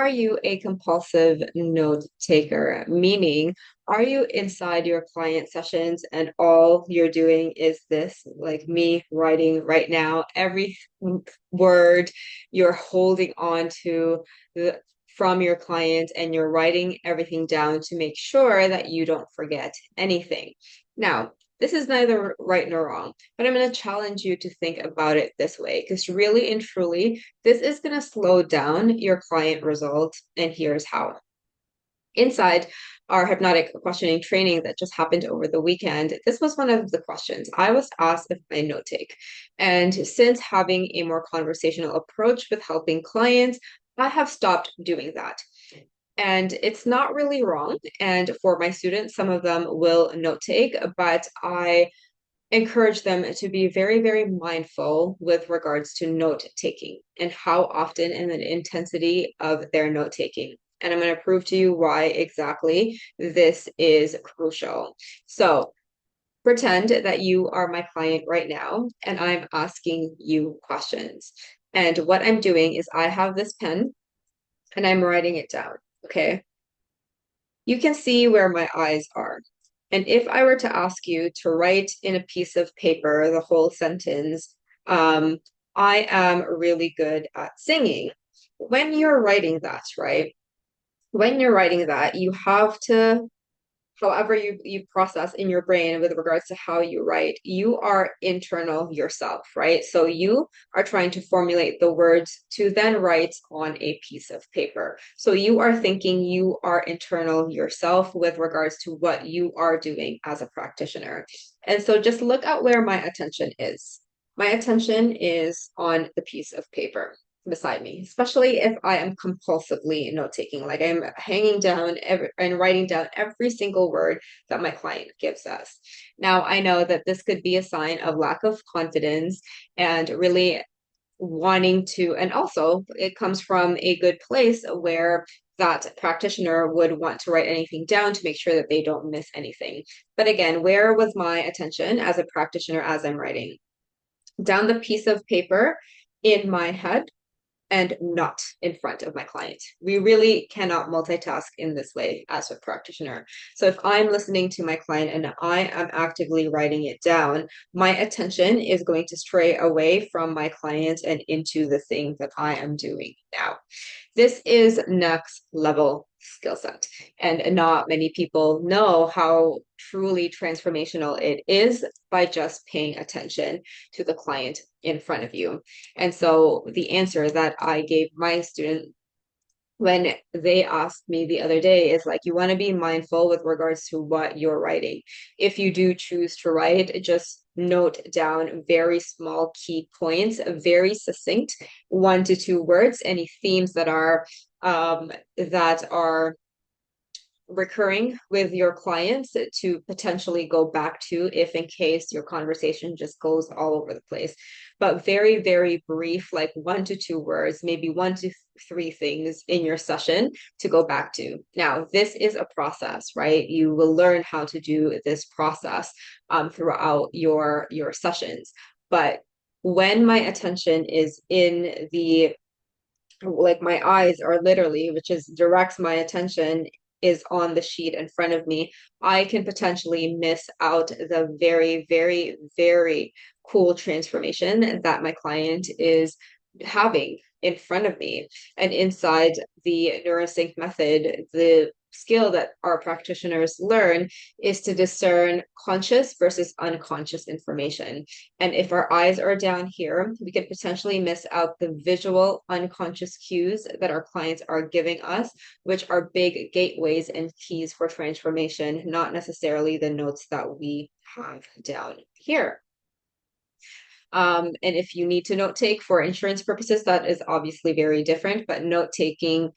Are you a compulsive note taker? Meaning, are you inside your client sessions and all you're doing is this, like me writing right now, every word you're holding on to the, from your client and you're writing everything down to make sure that you don't forget anything. Now, this is neither right nor wrong, but I'm going to challenge you to think about it this way because really and truly, this is going to slow down your client result. And here's how. Inside our hypnotic questioning training that just happened over the weekend, this was one of the questions. I was asked if I note take. And since having a more conversational approach with helping clients, I have stopped doing that. And it's not really wrong. And for my students, some of them will note take, but I encourage them to be very, very mindful with regards to note taking and how often and the intensity of their note taking. And I'm going to prove to you why exactly this is crucial. So, pretend that you are my client right now and I'm asking you questions. And what I'm doing is I have this pen and I'm writing it down. Okay. You can see where my eyes are. And if I were to ask you to write in a piece of paper the whole sentence, I am really good at singing. When you're writing that, right? When you're writing that, you have to however you process in your brain with regards to how you write, you are internal yourself, right? So you are trying to formulate the words to then write on a piece of paper. So you are thinking you are internal yourself with regards to what you are doing as a practitioner. And so just look at where my attention is. My attention is on the piece of paper beside me, especially if I am compulsively note taking, like I'm hanging down and writing down every single word that my client gives us. Now, I know that this could be a sign of lack of confidence and really wanting to, and also it comes from a good place where that practitioner would want to write anything down to make sure that they don't miss anything. But again, where was my attention as a practitioner as I'm writing? Down the piece of paper in my head and not in front of my client. We really cannot multitask in this way as a practitioner. So if I'm listening to my client and I am actively writing it down, my attention is going to stray away from my client and into the thing that I am doing now. This is next level skill set. And not many people know how truly transformational it is by just paying attention to the client in front of you. And so the answer that I gave my student when they asked me the other day is like, you want to be mindful with regards to what you're writing. If you do choose to write, just note down very small key points, very succinct, 1 to 2 words, any themes that are recurring with your clients to potentially go back to if in case your conversation just goes all over the place. But very, very brief, like 1 to 2 words, maybe 1 to 3 things in your session to go back to. Now, this is a process, right? You will learn how to do this process throughout your sessions. But when my attention is in the like my eyes are literally, which is directs my attention is on the sheet in front of me, I can potentially miss out the very, very, very cool transformation that my client is having in front of me. And inside the neurosync method, the skill that our practitioners learn is to discern conscious versus unconscious information. And if our eyes are down here, we could potentially miss out the visual unconscious cues that our clients are giving us, which are big gateways and keys for transformation, not necessarily the notes that we have down here. And if you need to note take for insurance purposes, that is obviously very different. But note taking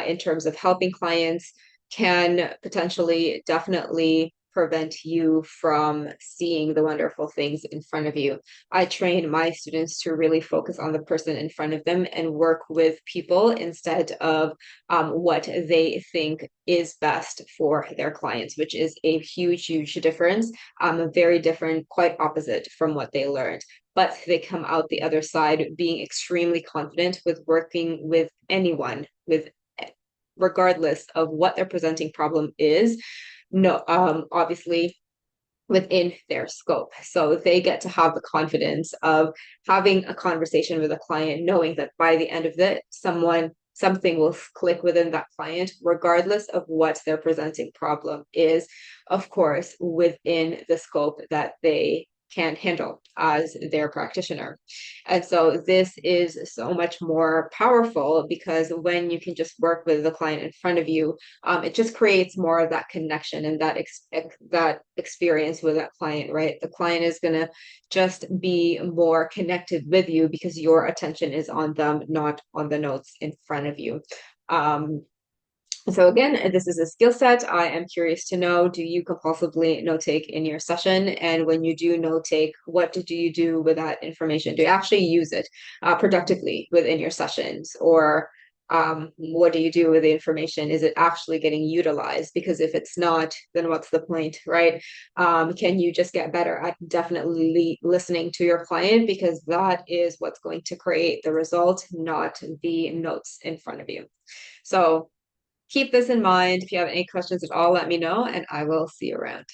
in terms of helping clients can potentially definitely prevent you from seeing the wonderful things in front of you. I train my students to really focus on the person in front of them and work with people instead of what they think is best for their clients, which is a huge, huge difference. Very different, quite opposite from what they learned, but they come out the other side being extremely confident with working with anyone, with regardless of what their presenting problem is. No, obviously within their scope. So they get to have the confidence of having a conversation with a client, knowing that by the end of it, something will click within that client, regardless of what their presenting problem is, of course, within the scope that they can handle as their practitioner. And so this is so much more powerful because when you can just work with the client in front of you, it just creates more of that connection and that experience with that client, right? The client is going to just be more connected with you because your attention is on them, not on the notes in front of you. So again, this is a skill set. I am curious to know, do you compulsively note take in your session? And when you do note take, what do you do with that information? Do you actually use it productively within your sessions? Or what do you do with the information? Is it actually getting utilized? Because if it's not, then what's the point, right? Can you just get better at definitely listening to your client? Because that is what's going to create the result, not the notes in front of you. So keep this in mind. If you have any questions at all, let me know and I will see you around.